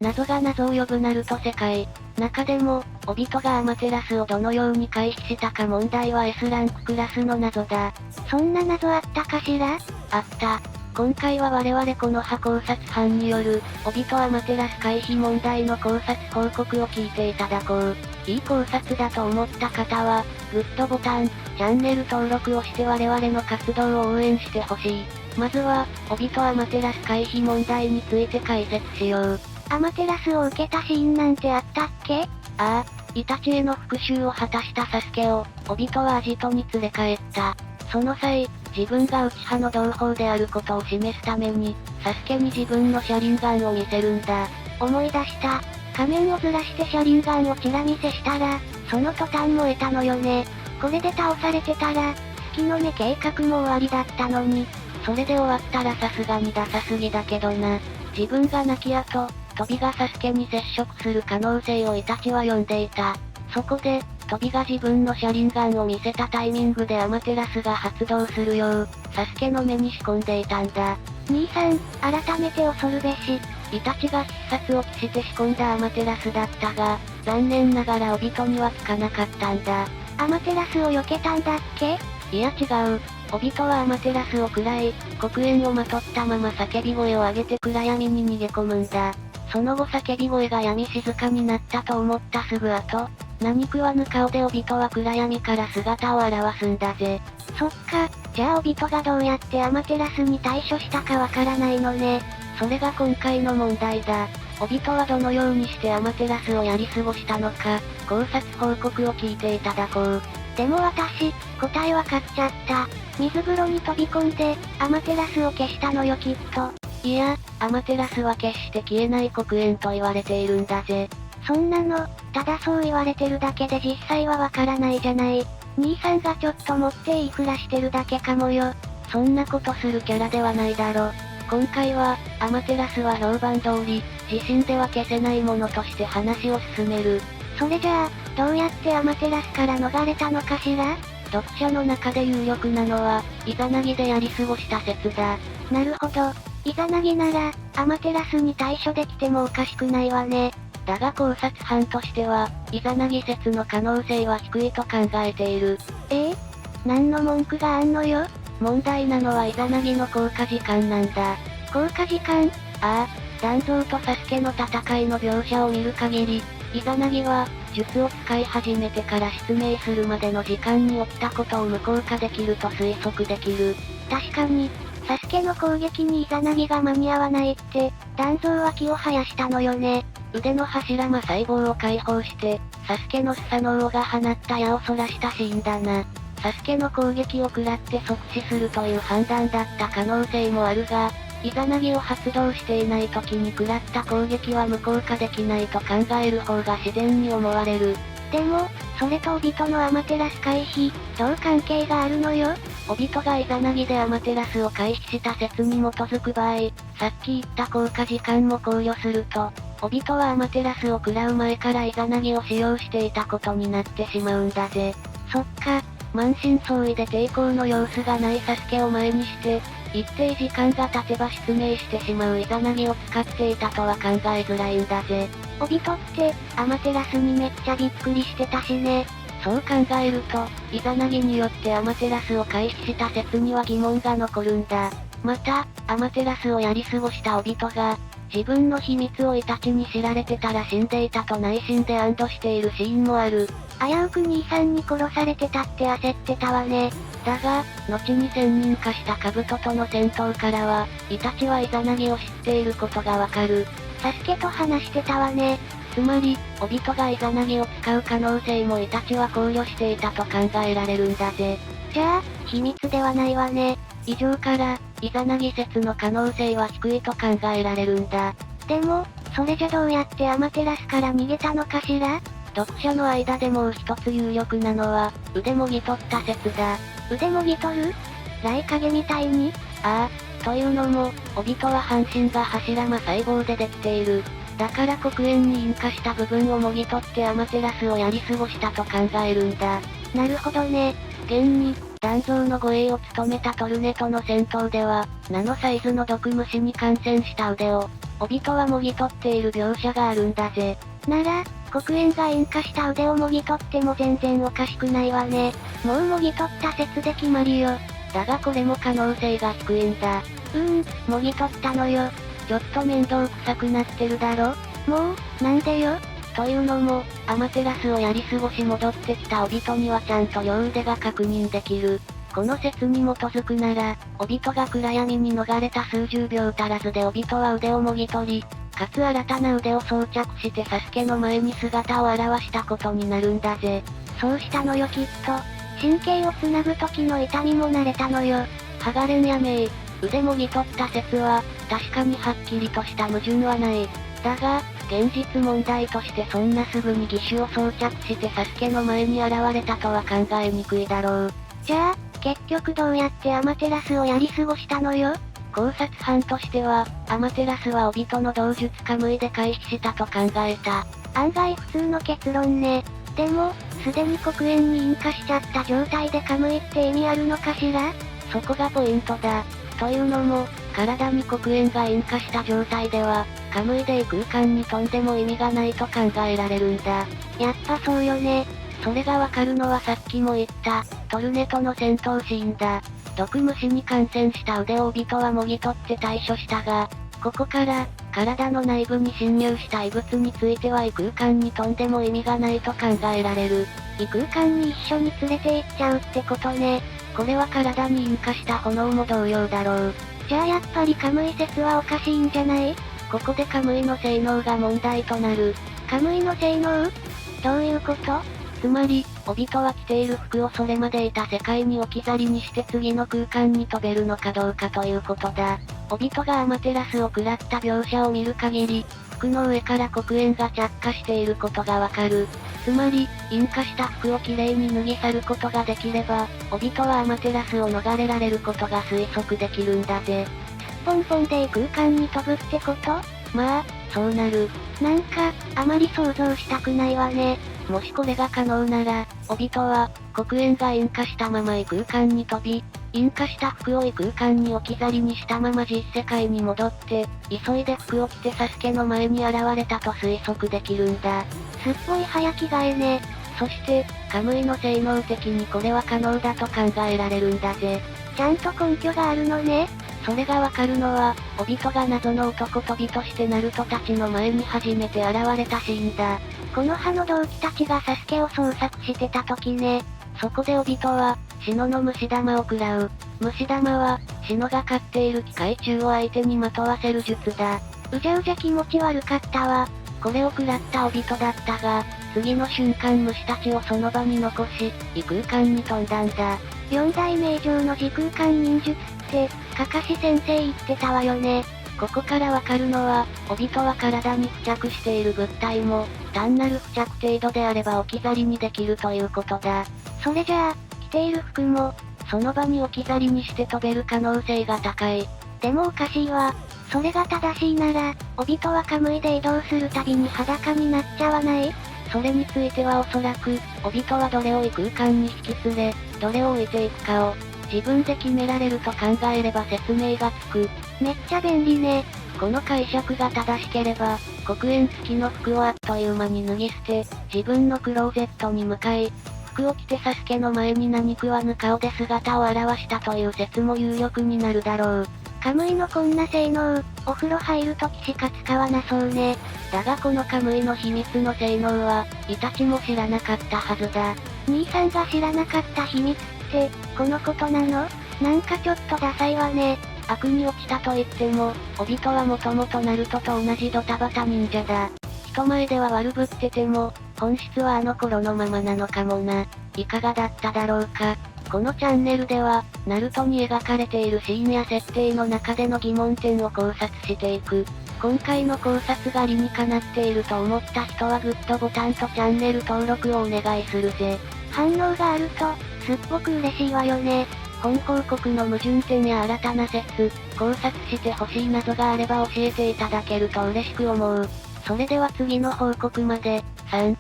謎が謎を呼ぶナルト世界。中でも、オビトがアマテラスをどのように回避したか問題は S ランククラスの謎だ。そんな謎あったかしら？あった。今回は我々この葉考察班による、オビトアマテラス回避問題の考察報告を聞いていただこう。いい考察だと思った方は、グッドボタン、チャンネル登録をして我々の活動を応援してほしい。まずは、オビトアマテラス回避問題について解説しよう。アマテラスを受けたシーンなんてあったっけ？ああ、イタチへの復讐を果たしたサスケを、オビトはアジトに連れ帰った。その際、自分が内派の同胞であることを示すために、サスケに自分の車輪ガンを見せるんだ。思い出した。仮面をずらして車輪ガンをチラ見せしたら、その途端燃えたのよね。これで倒されてたら、月の目計画も終わりだったのに。それで終わったらさすがにダサすぎだけどな。自分が亡き後、トビがサスケに接触する可能性をイタチは読んでいた。そこで、トビが自分の車輪ガンを見せたタイミングでアマテラスが発動するよう、サスケの目に仕込んでいたんだ。兄さん、改めて恐るべし。イタチが必殺を期して仕込んだアマテラスだったが、残念ながらオビトにはつかなかったんだ。アマテラスを避けたんだっけ？いや違う。オビトはアマテラスを喰らい、黒煙をまとったまま叫び声を上げて暗闇に逃げ込むんだ。その後叫び声が闇静かになったと思ったすぐ後、何食わぬ顔でオビトは暗闇から姿を現すんだぜ。そっか、じゃあオビトがどうやってアマテラスに対処したかわからないのね。それが今回の問題だ。オビトはどのようにしてアマテラスをやり過ごしたのか、考察報告を聞いていただこう。でも私、答えわかっちゃった。水風呂に飛び込んで、アマテラスを消したのよきっと。いや、アマテラスは決して消えない黒煙と言われているんだぜ。そんなの、ただそう言われてるだけで実際はわからないじゃない。兄さんがちょっと持っていいふらしてるだけかもよ。そんなことするキャラではないだろ。今回は、アマテラスは評判通り、自身では消せないものとして話を進める。それじゃあ、どうやってアマテラスから逃れたのかしら？読者の中で有力なのは、イザナギでやり過ごした説だ。なるほど。イザナギなら、アマテラスに対処できてもおかしくないわね。だが考察班としては、イザナギ説の可能性は低いと考えている。何の文句があんのよ？問題なのはイザナギの効果時間なんだ。効果時間？ああ、ダンゾウとサスケの戦いの描写を見る限り、イザナギは、術を使い始めてから失明するまでの時間に起きたことを無効化できると推測できる。確かに、サスケの攻撃にイザナギが間に合わないって、ダンゾウは気を生やしたのよね。腕の柱間細胞を解放して、サスケのスサノオが放った矢をそらしたシーンだな。サスケの攻撃を食らって即死するという判断だった可能性もあるが、イザナギを発動していない時に食らった攻撃は無効化できないと考える方が自然に思われる。でも、それとオビトのアマテラス回避、どう関係があるのよ？オビトがイザナギでアマテラスを回避した説に基づく場合、さっき言った効果時間も考慮すると、オビトはアマテラスを食らう前からイザナギを使用していたことになってしまうんだぜ。そっか。満身創痍で抵抗の様子がないサスケを前にして、一定時間が経てば失明してしまうイザナギを使っていたとは考えづらいんだぜ。オビトって、アマテラスにめっちゃびっくりしてたしね。そう考えると、イザナギによってアマテラスを回避した説には疑問が残るんだ。また、アマテラスをやり過ごしたオビトが、自分の秘密をイタチに知られてたら死んでいたと内心で安堵しているシーンもある。危うく兄さんに殺されてたって焦ってたわね。だが、後に専任化したカブトとの戦闘からは、イタチはイザナギを知っていることがわかる。サスケと話してたわね。つまり、オビトがイザナギを使う可能性もイタチは考慮していたと考えられるんだぜ。じゃあ、秘密ではないわね。以上から、イザナギ説の可能性は低いと考えられるんだ。でも、それじゃどうやってアマテラスから逃げたのかしら？読者の間でもう一つ有力なのは、腕もぎ取った説だ。腕もぎ取る？雷影みたいに？ああ、というのも、オビトは半身が柱間細胞でできている。だから黒煙に引火した部分をもぎ取ってアマテラスをやり過ごしたと考えるんだ。なるほどね。現に、ダンゾウの護衛を務めたトルネとの戦闘では、ナノサイズの毒虫に感染した腕を、帯とはもぎ取っている描写があるんだぜ。なら、黒煙が引火した腕をもぎ取っても全然おかしくないわね。もうもぎ取った説で決まりよ。だがこれも可能性が低いんだ。もぎ取ったのよ。ちょっと面倒くさくなってるだろ？もう、なんでよ？というのも、アマテラスをやり過ごし戻ってきたオビトにはちゃんと両腕が確認できる。この説に基づくなら、オビトが暗闇に逃れた数十秒足らずでオビトは腕をもぎ取り、かつ新たな腕を装着してサスケの前に姿を現したことになるんだぜ。そうしたのよきっと。神経を繋ぐ時の痛みも慣れたのよ。剥がれんやめー。腕もぎ取った説は、確かにはっきりとした矛盾はない。だが、現実問題としてそんなすぐに義手を装着してサスケの前に現れたとは考えにくいだろう。じゃあ、結局どうやってアマテラスをやり過ごしたのよ？考察班としては、アマテラスはオビトの同術カムイで回避したと考えた。案外普通の結論ね。でも、すでに黒煙に引火しちゃった状態でカムイって意味あるのかしら？そこがポイントだ。というのも、体に黒煙が引火した状態では、カムイで異空間に飛んでも意味がないと考えられるんだ。やっぱそうよね。それがわかるのはさっきも言った、トルネとの戦闘シーンだ。毒虫に感染した腕をオビトはもぎ取って対処したが、ここから、体の内部に侵入した異物については異空間に飛んでも意味がないと考えられる。異空間に一緒に連れて行っちゃうってことね。これは体に引火した炎も同様だろう。じゃあやっぱりカムイ説はおかしいんじゃない？ここでカムイの性能が問題となる。カムイの性能？どういうこと？つまり、オビトは着ている服をそれまでいた世界に置き去りにして次の空間に飛べるのかどうかということだ。オビトがアマテラスを食らった描写を見る限り、服の上から黒煙が着火していることがわかる。つまり、引火した服をきれいに脱ぎ去ることができれば、オビトはアマテラスを逃れられることが推測できるんだぜ。ポンポンで異空間に飛ぶってこと？まあ、そうなる。なんか、あまり想像したくないわね。もしこれが可能なら、オビトは、黒煙が引火したまま異空間に飛び、引火した服を異空間に置き去りにしたまま実世界に戻って、急いで服を着てサスケの前に現れたと推測できるんだ。すっごい早着替えね。そして、カムイの性能的にこれは可能だと考えられるんだぜ。ちゃんと根拠があるのね。それがわかるのは、オビトが謎の男飛びとしてナルトたちの前に初めて現れたシーンだ。この葉の同期たちがサスケを捜索してた時ね。そこでオビトは、シノの虫玉を食らう。虫玉は、シノが飼っている機械虫を相手にまとわせる術だ。うじゃうじゃ気持ち悪かったわ。これを食らったオビトだったが、次の瞬間虫たちをその場に残し、異空間に飛んだんだ。四大名城の時空間忍術って、かかし先生言ってたわよね。ここからわかるのは、オビトは体に付着している物体も、単なる付着程度であれば置き去りにできるということだ。それじゃあ、着ている服も、その場に置き去りにして飛べる可能性が高い。でもおかしいわ。それが正しいなら、オビトはカムイで移動するたびに裸になっちゃわない？それについてはおそらく、オビトはどれを異空間に引き連れ、どれを置いていくかを、自分で決められると考えれば説明がつく。めっちゃ便利ね。この解釈が正しければ、黒煙付きの服をあっという間に脱ぎ捨て、自分のクローゼットに向かい、服を着てサスケの前に何食わぬ顔で姿を現したという説も有力になるだろう。カムイのこんな性能、お風呂入るときしか使わなそうね。だがこのカムイの秘密の性能は、イタチも知らなかったはずだ。兄さんが知らなかった秘密って、このことなの？なんかちょっとダサいわね。悪に落ちたと言っても、オビトはもともとナルトと同じドタバタ忍者だ。人前では悪ぶってても、本質はあの頃のままなのかもな。いかがだっただろうか。このチャンネルでは、ナルトに描かれているシーンや設定の中での疑問点を考察していく。今回の考察が理にかなっていると思った人はグッドボタンとチャンネル登録をお願いするぜ。反応があると、すっごく嬉しいわよね。本報告の矛盾点や新たな説、考察してほしい謎があれば教えていただけると嬉しく思う。それでは次の報告まで、3。